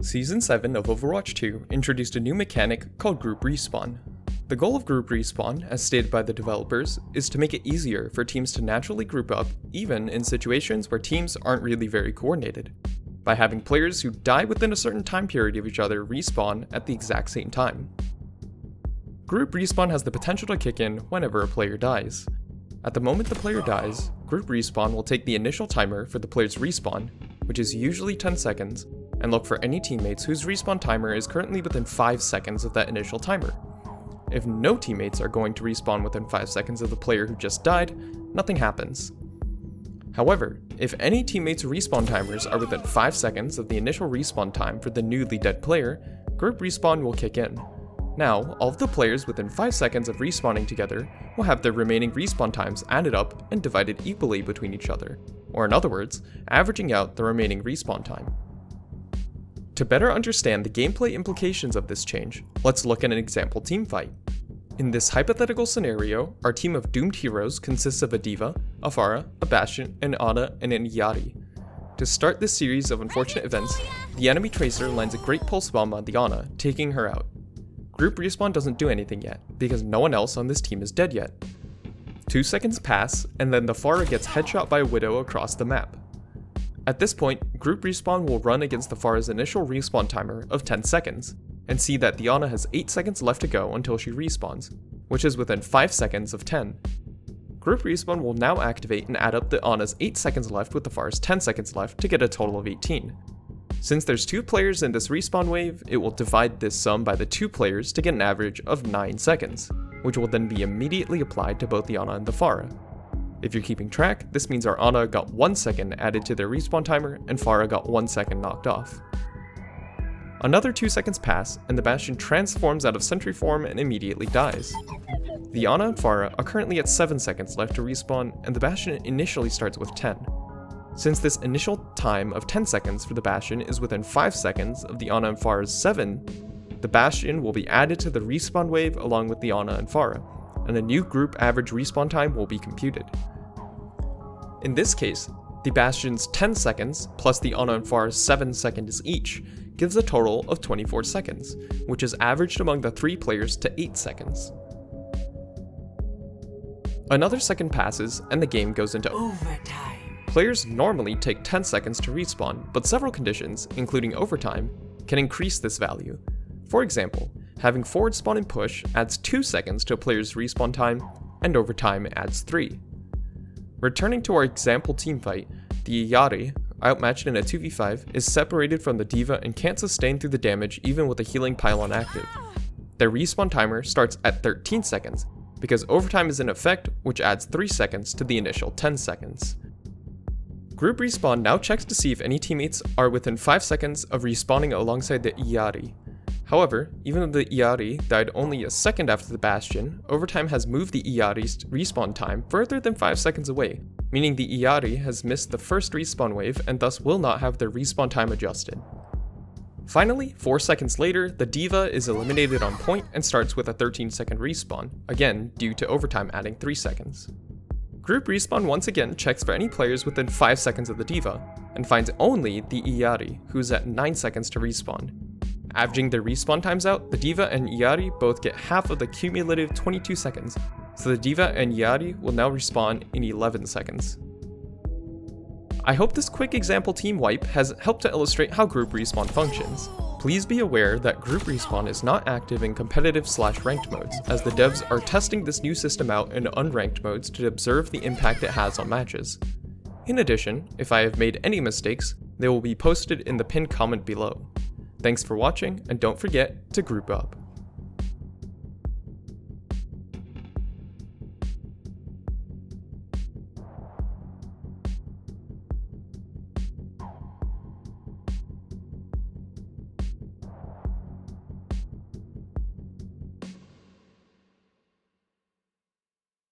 Season 7 of Overwatch 2 introduced a new mechanic called Group Respawn. The goal of Group Respawn, as stated by the developers, is to make it easier for teams to naturally group up even in situations where teams aren't really very coordinated, by having players who die within a certain time period of each other respawn at the exact same time. Group Respawn has the potential to kick in whenever a player dies. At the moment the player dies, Group Respawn will take the initial timer for the player's respawn, which is usually 10 seconds, and look for any teammates whose respawn timer is currently within 5 seconds of that initial timer. If no teammates are going to respawn within 5 seconds of the player who just died, nothing happens. However, if any teammates' respawn timers are within 5 seconds of the initial respawn time for the newly dead player, Group Respawn will kick in. Now, all of the players within 5 seconds of respawning together will have their remaining respawn times added up and divided equally between each other, or in other words, averaging out the remaining respawn time. To better understand the gameplay implications of this change, let's look at an example teamfight. In this hypothetical scenario, our team of doomed heroes consists of a D.Va, a Pharah, a Bastion, an Ana, and an Yachty. To start this series of unfortunate events, the enemy Tracer lands a great pulse bomb on the Ana, taking her out. Group Respawn doesn't do anything yet, because no one else on this team is dead yet. 2 seconds pass, and then the Pharah gets headshot by a Widow across the map. At this point, Group Respawn will run against the Pharah's initial respawn timer of 10 seconds, and see that the Ana has 8 seconds left to go until she respawns, which is within 5 seconds of 10. Group Respawn will now activate and add up the Ana's 8 seconds left with the Pharah's 10 seconds left to get a total of 18. Since there's 2 players in this respawn wave, it will divide this sum by the 2 players to get an average of 9 seconds, which will then be immediately applied to both the Ana and the Pharah. If you're keeping track, this means our Ana got 1 second added to their respawn timer and Pharah got 1 second knocked off. Another 2 seconds pass, and the Bastion transforms out of sentry form and immediately dies. The Ana and Pharah are currently at 7 seconds left to respawn, and the Bastion initially starts with 10. Since this initial time of 10 seconds for the Bastion is within 5 seconds of the Ana and Pharah's 7, the Bastion will be added to the respawn wave along with the Ana and Pharah, and a new group average respawn time will be computed. In this case, the Bastion's 10 seconds plus the Ana and Pharah's 7 seconds each gives a total of 24 seconds, which is averaged among the 3 players to 8 seconds. Another second passes and the game goes into overtime. Players normally take 10 seconds to respawn, but several conditions, including overtime, can increase this value. For example, having forward spawn and push adds 2 seconds to a player's respawn time, and overtime adds 3. Returning to our example teamfight, the Yachty, outmatched in a 2v5, is separated from the D.Va and can't sustain through the damage even with a healing pylon active. Their respawn timer starts at 13 seconds, because overtime is in effect, which adds 3 seconds to the initial 10 seconds. Group Respawn now checks to see if any teammates are within 5 seconds of respawning alongside the Yachty. However, even though the Yachty died only a second after the Bastion, overtime has moved the Yachty's respawn time further than 5 seconds away, meaning the Yachty has missed the first respawn wave and thus will not have their respawn time adjusted. Finally, 4 seconds later, the D.Va is eliminated on point and starts with a 13-second respawn, again due to overtime adding 3 seconds. Group Respawn once again checks for any players within 5 seconds of the D.Va, and finds only the Yachty, who's at 9 seconds to respawn. Averaging their respawn times out, the D.Va and Yachty both get half of the cumulative 22 seconds, so the D.Va and Yachty will now respawn in 11 seconds. I hope this quick example team wipe has helped to illustrate how Group Respawn functions. Please be aware that Group Respawn is not active in competitive/ranked modes, as the devs are testing this new system out in unranked modes to observe the impact it has on matches. In addition, if I have made any mistakes, they will be posted in the pinned comment below. Thanks for watching, and don't forget to group up.